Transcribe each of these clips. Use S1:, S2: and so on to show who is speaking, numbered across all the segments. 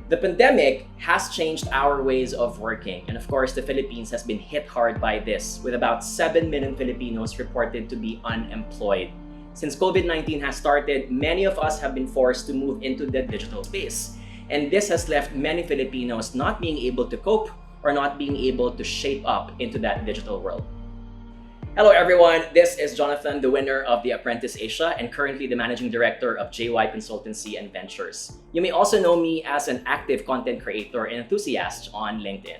S1: The pandemic has changed our ways of working, and of course, the Philippines has been hit hard by this, with about 7 million Filipinos reported to be unemployed. Since COVID-19 has started, many of us have been forced to move into the digital space, and this has left many Filipinos not being able to cope or not being able to shape up into that digital world. Hello everyone, this is Jonathan, the winner of the Apprentice Asia and currently the Managing Director of JY Consultancy and Ventures. You may also know me as an active content creator and enthusiast on LinkedIn.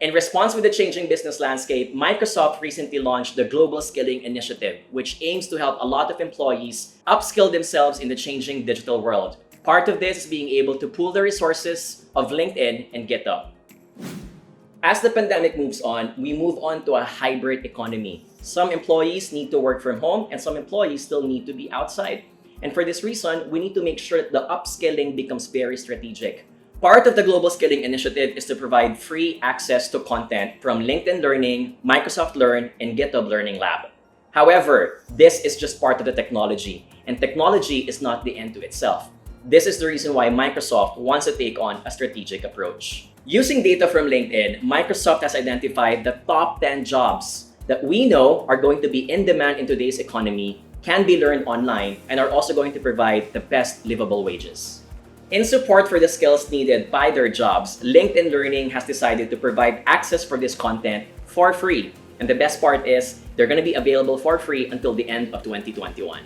S1: In response with the changing business landscape, Microsoft recently launched the Global Skilling Initiative, which aims to help a lot of employees upskill themselves in the changing digital world. Part of this is being able to pool the resources of LinkedIn and GitHub. As the pandemic moves on, we move on to a hybrid economy. Some employees need to work from home and some employees still need to be outside. And for this reason, we need to make sure that the upskilling becomes very strategic. Part of the Global Skilling Initiative is to provide free access to content from LinkedIn Learning, Microsoft Learn, and GitHub Learning Lab. However, this is just part of the technology, and technology is not the end to itself. This is the reason why Microsoft wants to take on a strategic approach. Using data from LinkedIn, Microsoft has identified the top 10 jobs that we know are going to be in demand in today's economy, can be learned online, and are also going to provide the best livable wages. In support for the skills needed by their jobs, LinkedIn Learning has decided to provide access for this content for free. And the best part is, they're going to be available for free until the end of 2021.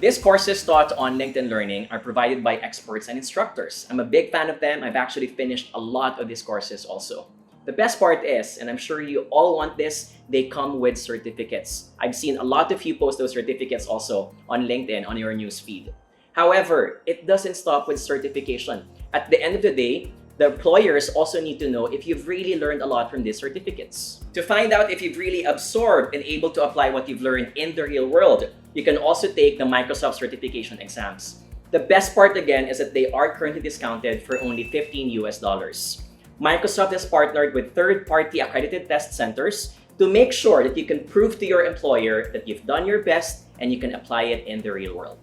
S1: These courses taught on LinkedIn Learning are provided by experts and instructors. I'm a big fan of them. I've actually finished a lot of these courses also. The best part is, and I'm sure you all want this, they come with certificates. I've seen a lot of you post those certificates also on LinkedIn on your news feed. However, it doesn't stop with certification. At the end of the day, the employers also need to know if you've really learned a lot from these certificates. To find out if you've really absorbed and able to apply what you've learned in the real world, you can also take the Microsoft certification exams. The best part again is that they are currently discounted for only $15 US. Microsoft has partnered with third-party accredited test centers to make sure that you can prove to your employer that you've done your best and you can apply it in the real world.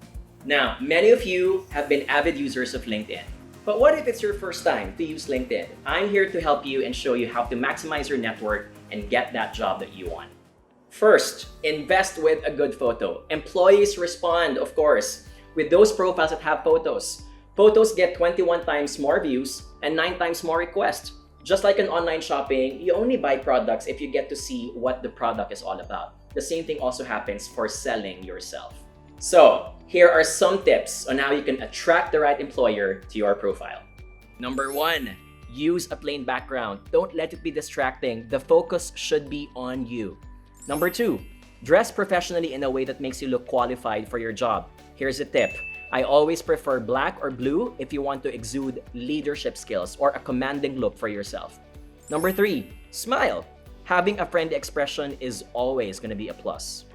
S1: Now, many of you have been avid users of LinkedIn. But what if it's your first time to use LinkedIn? I'm here to help you and show you how to maximize your network and get that job that you want. First, invest with a good photo. Employees respond, of course, with those profiles that have photos. Photos get 21 times more views and 9 times more requests. Just like in online shopping, you only buy products if you get to see what the product is all about. The same thing also happens for selling yourself. So, here are some tips on how you can attract the right employer to your profile. Number 1, use a plain background. Don't let it be distracting. The focus should be on you. Number 2, dress professionally in a way that makes you look qualified for your job. Here's a tip. I always prefer black or blue if you want to exude leadership skills or a commanding look for yourself. Number 3, smile. Having a friendly expression is always going to be a plus.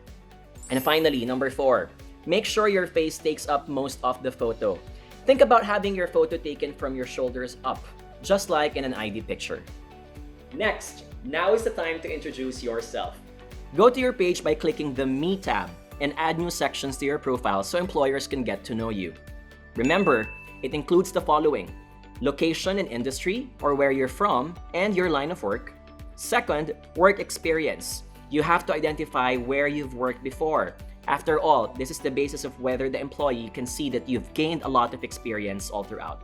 S1: And finally, number 4, make sure your face takes up most of the photo. Think about having your photo taken from your shoulders up, just like in an ID picture. Next, now is the time to introduce yourself. Go to your page by clicking the Me tab and add new sections to your profile so employers can get to know you. Remember, it includes the following: location and industry, or where you're from, and your line of work. Second, work experience. You have to identify where you've worked before. After all, this is the basis of whether the employee can see that you've gained a lot of experience all throughout.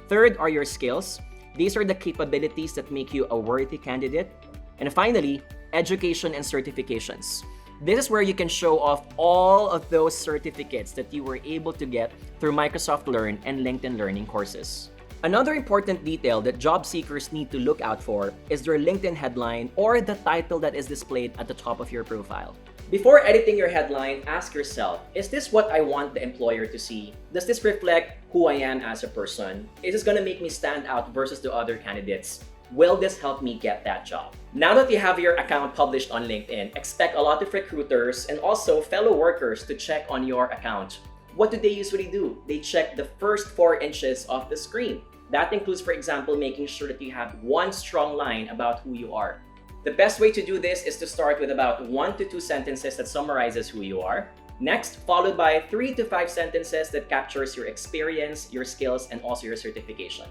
S1: Third are your skills. These are the capabilities that make you a worthy candidate. And finally, education and certifications. This is where you can show off all of those certificates that you were able to get through Microsoft Learn and LinkedIn Learning courses. Another important detail that job seekers need to look out for is their LinkedIn headline or the title that is displayed at the top of your profile. Before editing your headline, ask yourself, is this what I want the employer to see? Does this reflect who I am as a person? Is this going to make me stand out versus the other candidates? Will this help me get that job? Now that you have your account published on LinkedIn, expect a lot of recruiters and also fellow workers to check on your account. What do they usually do? They check the first 4 inches of the screen. That includes, for example, making sure that you have one strong line about who you are. The best way to do this is to start with about 1 to 2 sentences that summarizes who you are. Next, followed by 3 to 5 sentences that captures your experience, your skills, and also your certification.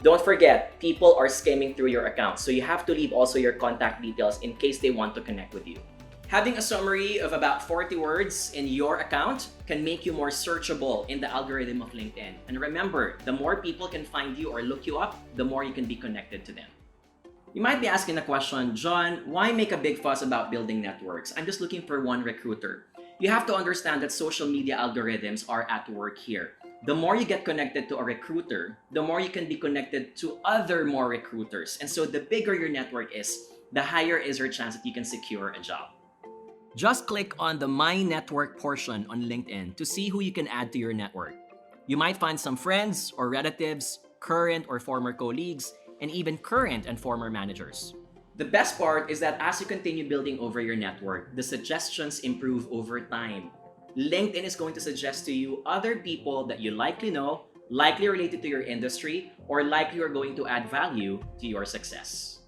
S1: Don't forget, people are skimming through your account, so you have to leave also your contact details in case they want to connect with you. Having a summary of about 40 words in your account can make you more searchable in the algorithm of LinkedIn. And remember, the more people can find you or look you up, the more you can be connected to them. You might be asking the question, John, why make a big fuss about building networks? I'm just looking for one recruiter. You have to understand that social media algorithms are at work here. The more you get connected to a recruiter, the more you can be connected to other more recruiters. And so the bigger your network is, the higher is your chance that you can secure a job. Just click on the My Network portion on LinkedIn to see who you can add to your network. You might find some friends or relatives, current or former colleagues, and even current and former managers. The best part is that as you continue building over your network, the suggestions improve over time. LinkedIn is going to suggest to you other people that you likely know, likely related to your industry, or likely are going to add value to your success.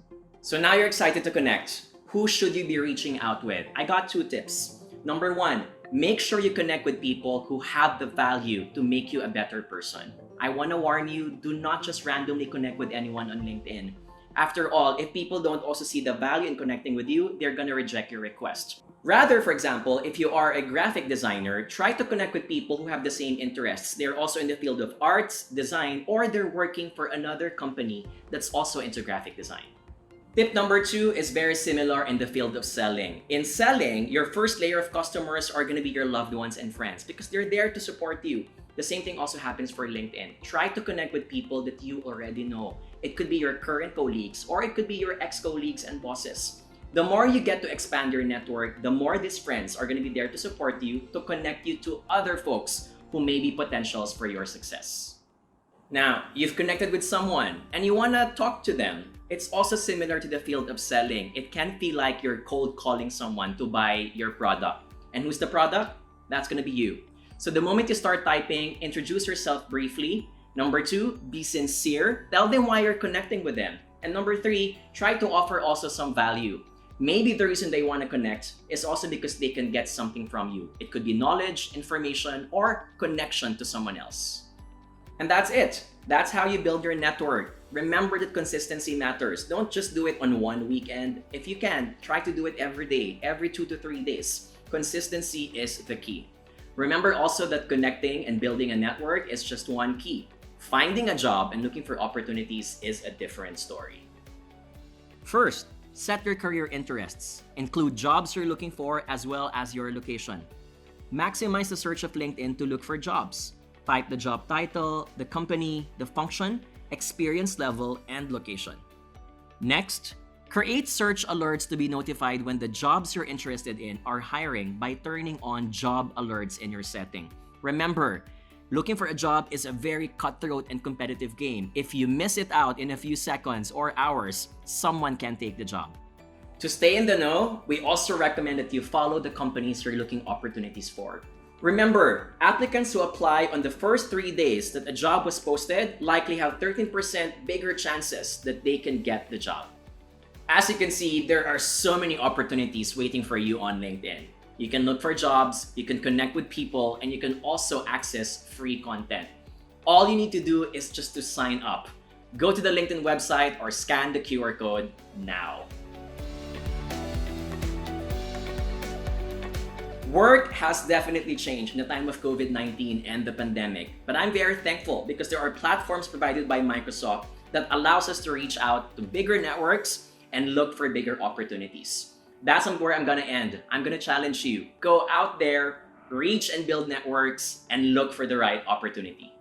S1: So now you're excited to connect. Who should you be reaching out with? I got 2 tips. Number 1, make sure you connect with people who have the value to make you a better person. I want to warn you, do not just randomly connect with anyone on LinkedIn. After all, if people don't also see the value in connecting with you, they're going to reject your request. Rather, for example, if you are a graphic designer, try to connect with people who have the same interests. They're also in the field of arts, design, or they're working for another company that's also into graphic design. Tip number 2 is very similar in the field of selling. In selling, your first layer of customers are going to be your loved ones and friends because they're there to support you. The same thing also happens for LinkedIn. Try to connect with people that you already know. It could be your current colleagues or it could be your ex-colleagues and bosses. The more you get to expand your network, the more these friends are going to be there to support you, to connect you to other folks who may be potentials for your success. Now, you've connected with someone and you want to talk to them. It's also similar to the field of selling. It can feel like you're cold calling someone to buy your product. And who's the product? That's going to be you. So the moment you start typing, introduce yourself briefly. Number 2, be sincere. Tell them why you're connecting with them. And number 3, try to offer also some value. Maybe the reason they want to connect is also because they can get something from you. It could be knowledge, information, or connection to someone else. And that's it. That's how you build your network. Remember that consistency matters. Don't just do it on one weekend. If you can, try to do it every day, every 2 to 3 days. Consistency is the key. Remember also that connecting and building a network is just one key. Finding a job and looking for opportunities is a different story. First, set your career interests. Include jobs you're looking for as well as your location. Maximize the search of LinkedIn to look for jobs. Type the job title, the company, the function, experience level, and location. Next, create search alerts to be notified when the jobs you're interested in are hiring by turning on job alerts in your setting. Remember, looking for a job is a very cutthroat and competitive game. If you miss it out in a few seconds or hours, someone can take the job. To stay in the know, we also recommend that you follow the companies you're looking opportunities for. Remember, applicants who apply on the first 3 days that a job was posted likely have 13% bigger chances that they can get the job. As you can see, there are so many opportunities waiting for you on LinkedIn. You can look for jobs, you can connect with people, and you can also access free content. All you need to do is just to sign up. Go to the LinkedIn website or scan the QR code now. Work has definitely changed in the time of COVID-19 and the pandemic, but I'm very thankful because there are platforms provided by Microsoft that allows us to reach out to bigger networks and look for bigger opportunities. That's where I'm gonna end. I'm gonna challenge you. Go out there, reach and build networks, and look for the right opportunity.